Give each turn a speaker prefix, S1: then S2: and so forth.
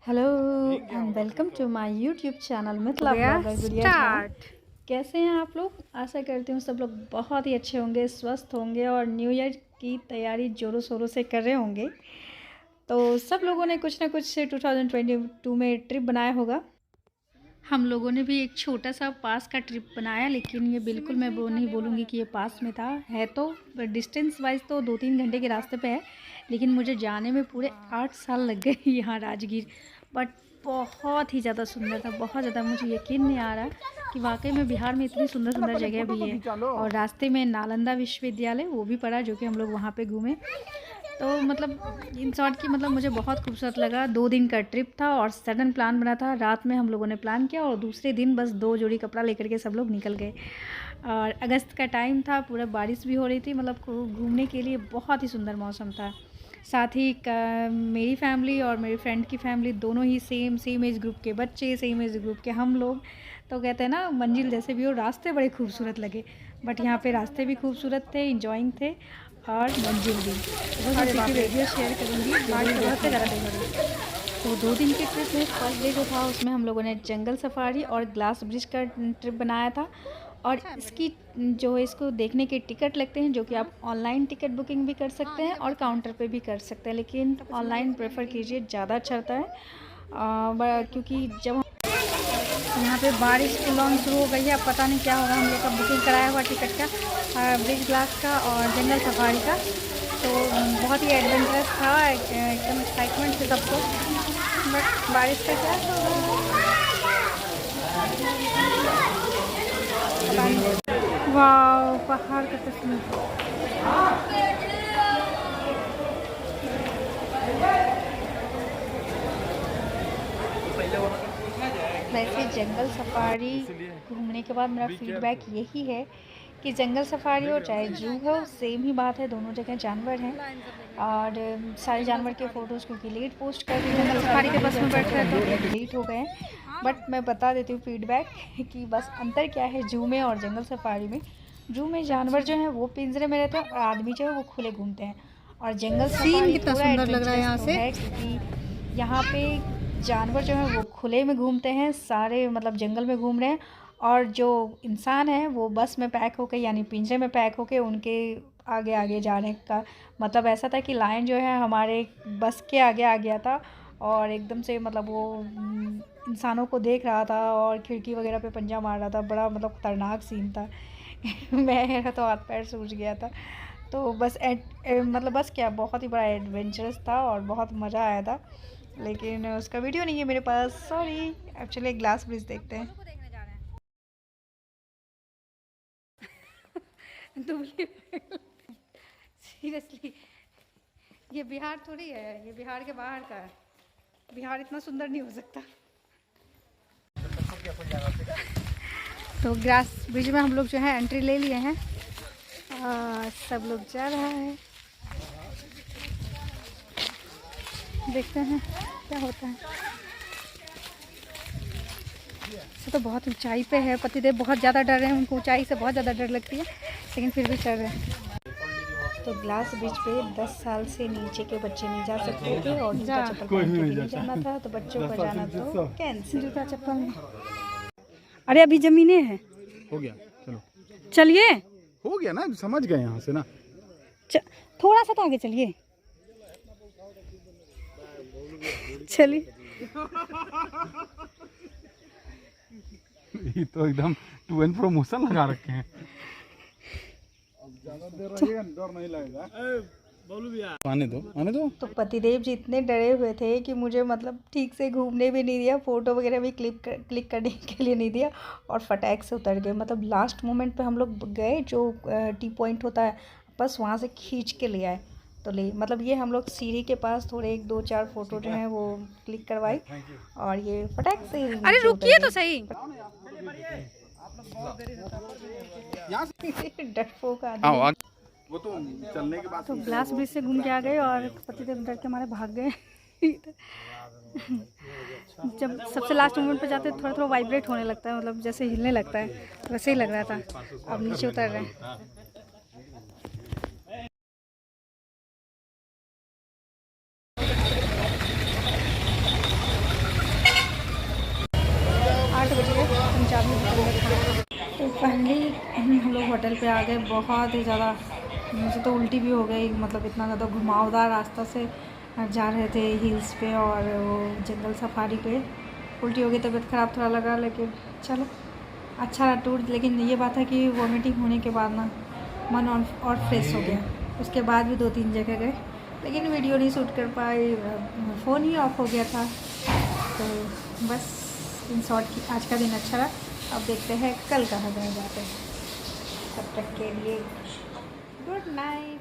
S1: Hello and welcome to my YouTube channel Mithila blogger Gudiya start. कैसे हैं आप लोग? आशा करती हूँ सब लोग बहुत ही अच्छे होंगे, स्वस्थ होंगे और न्यू ईयर की तैयारी ज़ोरों शोरों से कर रहे होंगे। तो सब लोगों ने कुछ ना कुछ 2022 में ट्रिप बनाया होगा। हम लोगों ने भी एक छोटा सा पास का ट्रिप बनाया, लेकिन ये बिल्कुल मैं वो नहीं बोलूँगी कि ये पास में था। है तो डिस्टेंस वाइज तो 2-3 घंटे के रास्ते पे है, लेकिन मुझे जाने में पूरे 8 साल लग गए यहाँ राजगीर। बट बहुत ही ज़्यादा सुंदर था, बहुत ज़्यादा। मुझे यकीन नहीं आ रहा कि वाकई में बिहार में इतनी सुंदर सुंदर जगह भी है। और रास्ते में नालंदा विश्वविद्यालय वो भी पड़ा, जो कि हम लोग वहाँ पे घूमे। तो मतलब इन शॉर्ट की मतलब मुझे बहुत खूबसूरत लगा। 2 दिन का ट्रिप था और सडन प्लान बना था। रात में हम लोगों ने प्लान किया और दूसरे दिन बस 2 जोड़ी कपड़ा लेकर के सब लोग निकल गए। और अगस्त का टाइम था, पूरा बारिश भी हो रही थी। मतलब घूमने के लिए बहुत ही सुंदर मौसम था। साथ ही मेरी फैमिली और मेरी फ्रेंड की फैमिली दोनों ही सेम एज ग्रुप के बच्चे, सेम एज ग्रुप के हम लोग। तो कहते हैं ना, मंजिल जैसे भी हो, रास्ते बड़े खूबसूरत लगे। बट यहाँ पे रास्ते भी खूबसूरत थे, इंजॉइंग थे और मंजिल भी। तो वीडियो शेयर करूँगी, बहुत ज़्यादा देखोगे। तो 2 दिन के ट्रिप में फर्स्ट डे जो था उसमें हम लोगों ने जंगल सफारी और ग्लास ब्रिज का ट्रिप बनाया था। और इसकी जो इसको देखने के टिकट लगते हैं, जो कि आप ऑनलाइन टिकट बुकिंग भी कर सकते हैं और काउंटर पे भी कर सकते हैं, लेकिन ऑनलाइन प्रेफर कीजिए, ज़्यादा अच्छा रहता है। क्योंकि जब यहाँ पे बारिश फुल ऑन शुरू हो गई है, अब पता नहीं क्या होगा। हम लोग का बुकिंग कराया हुआ टिकट का, ब्रिज ग्लास का और जंगल सफारी का। तो बहुत ही एडवेंचरस था, एकदम एक्साइटमेंट थे सबको। बट बारिश का क्या होगा, वाह पहाड़ का तस्वीर। वैसे जंगल सफारी घूमने के बाद मेरा फीडबैक यही है कि जंगल सफारी हो चाहे जू हो, सेम ही बात है। दोनों जगह जानवर हैं और सारे जानवर के फ़ोटोज़ क्योंकि लेट पोस्ट कर दी। जंगल सफारी के बस में बैठ रहे तो डिलीट हो गए। बट मैं बता देती हूँ फीडबैक कि बस अंतर क्या है जू में और जंगल सफारी में। जू में जानवर जो हैं वो पिंजरे में रहते हैं और आदमी जो है वो खुले घूमते हैं। और जंगल सफारी कितना सुंदर लग रहा है यहाँ से, क्योंकि यहाँ पे जानवर जो हैं वो खुले में घूमते हैं, सारे मतलब जंगल में घूम रहे हैं। और जो इंसान है वो बस में पैक होके, यानी पिंजरे में पैक होके उनके आगे आगे जाने का मतलब ऐसा था कि लायन जो है हमारे बस के आगे आ गया था और एकदम से मतलब वो इंसानों को देख रहा था और खिड़की वगैरह पे पंजा मार रहा था। बड़ा मतलब खतरनाक सीन था। मेरा तो हाथ पैर सूज गया था। तो बस मतलब बस क्या, बहुत ही बड़ा एडवेंचरस था और बहुत मज़ा आया था। लेकिन उसका वीडियो नहीं है मेरे पास, सॉरी। एक्चुअली ग्लास ब्रिज देखते हैं। सीरियसली ये बिहार थोड़ी है, ये बिहार के बाहर का है। बिहार इतना सुंदर नहीं हो सकता। तो ग्लास ब्रिज में हम लोग जो है एंट्री ले लिए हैं और सब लोग जा रहा है, देखते हैं क्या होता है। तो बहुत ऊंचाई पे है, पतिदेव बहुत ज़्यादा डर रहे हैं, उनको ऊंचाई से बहुत ज़्यादा डर लगती है, लेकिन फिर भी चढ़ रहे हैं। तो ग्लास ब्रिज पे 10 साल से नीचे के बच्चे नहीं जा सकते थे और जूता चप्पल पहन के भी नहीं जाना था, तो बच्चों का जाना तो कैंसिल। जूता चप्पल में अरे अभी जमीने हैं,
S2: हो गया, चलो
S1: चलिए।
S2: हो गया ना, समझ गए यहाँ से ना।
S1: थोड़ा सा तो आगे चलिए, चलिए।
S2: ये तो एकदम टू एंड प्रमोशन लगा रखे हैं। डर नहीं लगेगा, आने दो।
S1: तो पतिदेव जी इतने डरे हुए थे कि मुझे मतलब ठीक से घूमने भी नहीं दिया, फ़ोटो वगैरह भी क्लिक करने के लिए नहीं दिया और फटाक से उतर गए। मतलब लास्ट मोमेंट पे हम लोग गए, जो टी पॉइंट होता है, बस वहाँ से खींच के ले आए। तो मतलब ये हम लोग सीढ़ी के पास थोड़े 1-2-4 फ़ोटो जो हैं वो क्लिक करवाई और ये फटाक से। अरे रुकिए तो सही। डरपोक आदमी।
S2: वो तो चलने के बाद
S1: तो ग्लास ब्रिज से घूम के आ गए और पतिदेव डर के मारे भाग गए। जब सबसे लास्ट मोमेंट पे जाते थोड़ा थोड़ा वाइब्रेट होने लगता है, मतलब जैसे हिलने लगता है, वैसे ही लग रहा था। अब नीचे उतर रहे हैं। होटल पे आ गए। बहुत ही ज़्यादा मुझे तो उल्टी भी हो गई, मतलब इतना ज़्यादा घुमावदार रास्ता से जा रहे थे हिल्स पे और वो जंगल सफारी पे। उल्टी हो गई, तबीयत ख़राब थोड़ा लगा, लेकिन चलो अच्छा रहा टूर। लेकिन ये बात है कि वॉमिटिंग होने के बाद ना मन और फ्रेश हो गया। उसके बाद भी 2-3 जगह गए, लेकिन वीडियो नहीं शूट कर पाई, फ़ोन ही ऑफ हो गया था। तो बस इन शॉर्ट की आज का दिन अच्छा रहा। अब देखते हैं कल कहाँ जाते हैं। तब तक के लिए गुड नाइट।